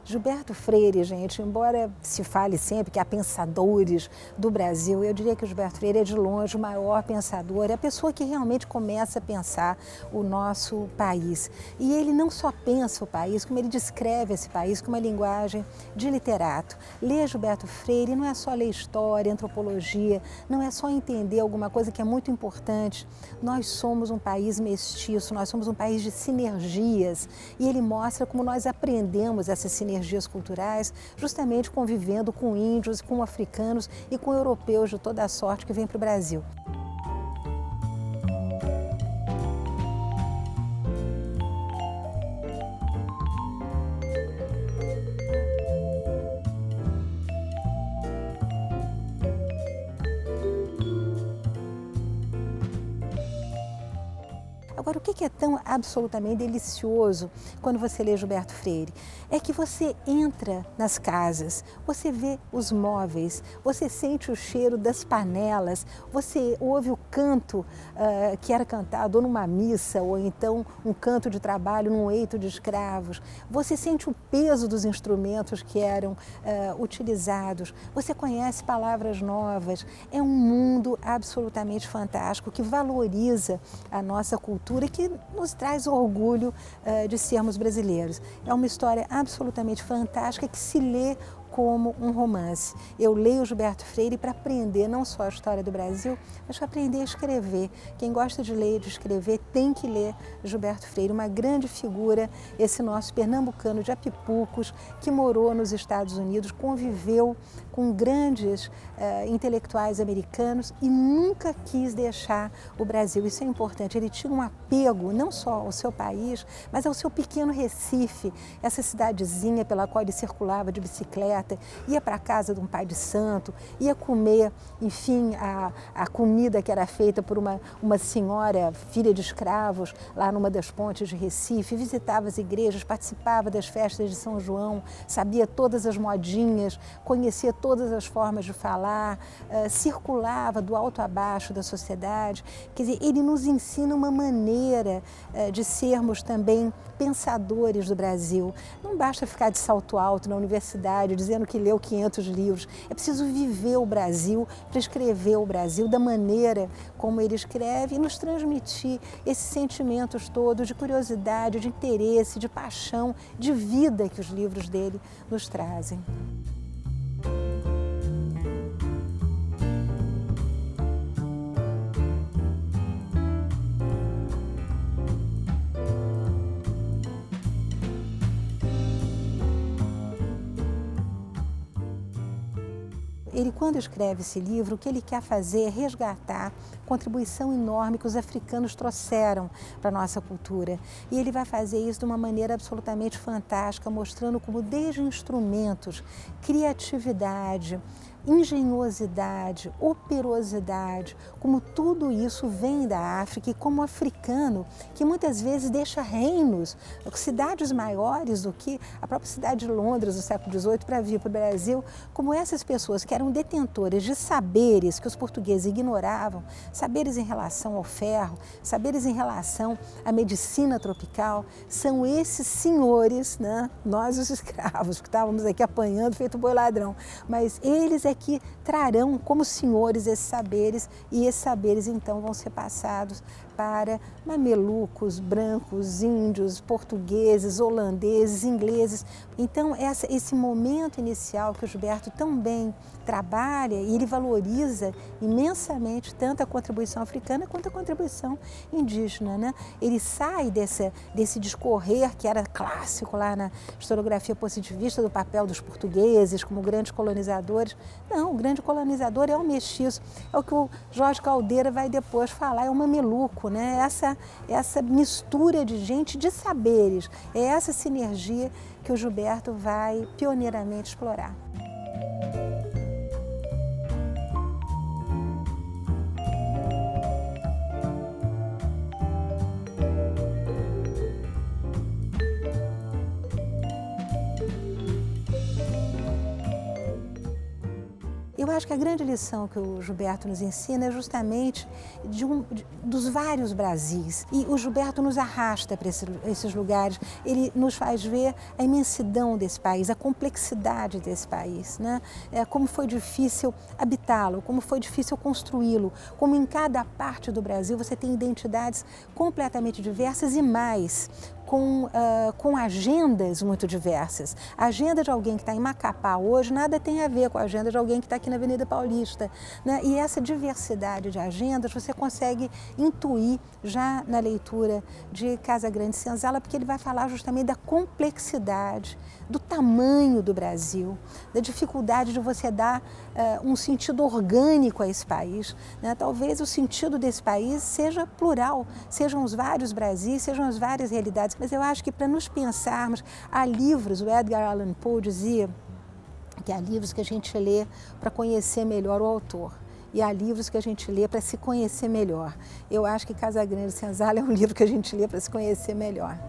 Gilberto Freire, gente, embora se fale sempre que há pensadores do Brasil, eu diria que o Gilberto Freire é de longe o maior pensador, é a pessoa que realmente começa a pensar o nosso país. E ele não só pensa o país, como ele descreve esse país com uma linguagem de literato. Ler Gilberto Freire não é só ler história, antropologia, não é só entender alguma coisa que é muito importante. Nós somos um país mestiço, nós somos um país de sinergias e ele mostra como nós aprendemos essas sinergias culturais justamente convivendo com índios, com africanos e com europeus de toda a sorte que vêm para o Brasil. Agora, o que é tão absolutamente delicioso quando você lê Gilberto Freire? É que você entra nas casas, você vê os móveis, você sente o cheiro das panelas, você ouve o canto que era cantado ou numa missa, ou então um canto de trabalho num eito de escravos, você sente o peso dos instrumentos que eram utilizados, você conhece palavras novas, é um mundo absolutamente fantástico que valoriza a nossa cultura e que nos traz orgulho de sermos brasileiros. É uma história absolutamente fantástica que se lê como um romance. Eu leio Gilberto Freire para aprender não só a história do Brasil, mas para aprender a escrever. Quem gosta de ler e de escrever tem que ler Gilberto Freire, uma grande figura, esse nosso pernambucano de Apipucos, que morou nos Estados Unidos, conviveu com grandes intelectuais americanos e nunca quis deixar o Brasil. Isso é importante. Ele tinha um apego não só ao seu país, mas ao seu pequeno Recife, essa cidadezinha pela qual ele circulava de bicicleta, ia para a casa de um pai de santo, ia comer, enfim, a comida que era feita por uma senhora, filha de escravos, lá numa das pontes de Recife, visitava as igrejas, participava das festas de São João, sabia todas as modinhas, conhecia todas as formas de falar, circulava do alto a baixo da sociedade. Quer dizer, ele nos ensina uma maneira de sermos também pensadores do Brasil. Não basta ficar de salto alto na universidade, dizendo que leu 500 livros. É preciso viver o Brasil, para escrever o Brasil da maneira como ele escreve e nos transmitir esses sentimentos todos de curiosidade, de interesse, de paixão, de vida que os livros dele nos trazem. Ele, quando escreve esse livro, o que ele quer fazer é resgatar a contribuição enorme que os africanos trouxeram para a nossa cultura. E ele vai fazer isso de uma maneira absolutamente fantástica, mostrando como desde instrumentos, criatividade, engenhosidade, operosidade, como tudo isso vem da África e como africano, que muitas vezes deixa reinos, cidades maiores do que a própria cidade de Londres do século XVIII para vir para o Brasil, como essas pessoas que eram detentores de saberes que os portugueses ignoravam, saberes em relação ao ferro, saberes em relação à medicina tropical, são esses senhores, né? Nós os escravos, que estávamos aqui apanhando feito boi ladrão, mas eles é que trarão como senhores esses saberes e esses saberes então vão ser passados para mamelucos, brancos, índios, portugueses, holandeses, ingleses. Então esse momento inicial que o Gilberto tão bem trabalha e ele valoriza imensamente tanto a contribuição africana quanto a contribuição indígena, né? Ele sai desse discorrer que era clássico lá na historiografia positivista do papel dos portugueses como grandes colonizadores. Não, o grande colonizador é o mestiço, é o que o Jorge Caldeira vai depois falar, é o mameluco, né? Essa mistura de gente, de saberes, é essa sinergia que o Gilberto vai pioneiramente explorar. Eu acho que a grande lição que o Gilberto nos ensina é justamente dos vários Brasis. E o Gilberto nos arrasta para esses lugares, ele nos faz ver a imensidão desse país, a complexidade desse país, né? Como foi difícil habitá-lo, como foi difícil construí-lo, como em cada parte do Brasil você tem identidades completamente diversas e mais, com agendas muito diversas. A agenda de alguém que está em Macapá hoje nada tem a ver com a agenda de alguém que está aqui na Avenida Paulista, né? E essa diversidade de agendas você consegue intuir já na leitura de Casagrande Senzala, porque ele vai falar justamente da complexidade, do tamanho do Brasil, da dificuldade de você dar um sentido orgânico a esse país, né? Talvez o sentido desse país seja plural, sejam os vários Brasis, sejam as várias realidades, mas eu acho que para nos pensarmos, há livros, o Edgar Allan Poe dizia que há livros que a gente lê para conhecer melhor o autor. E há livros que a gente lê para se conhecer melhor. Eu acho que Casagrande Senzala é um livro que a gente lê para se conhecer melhor.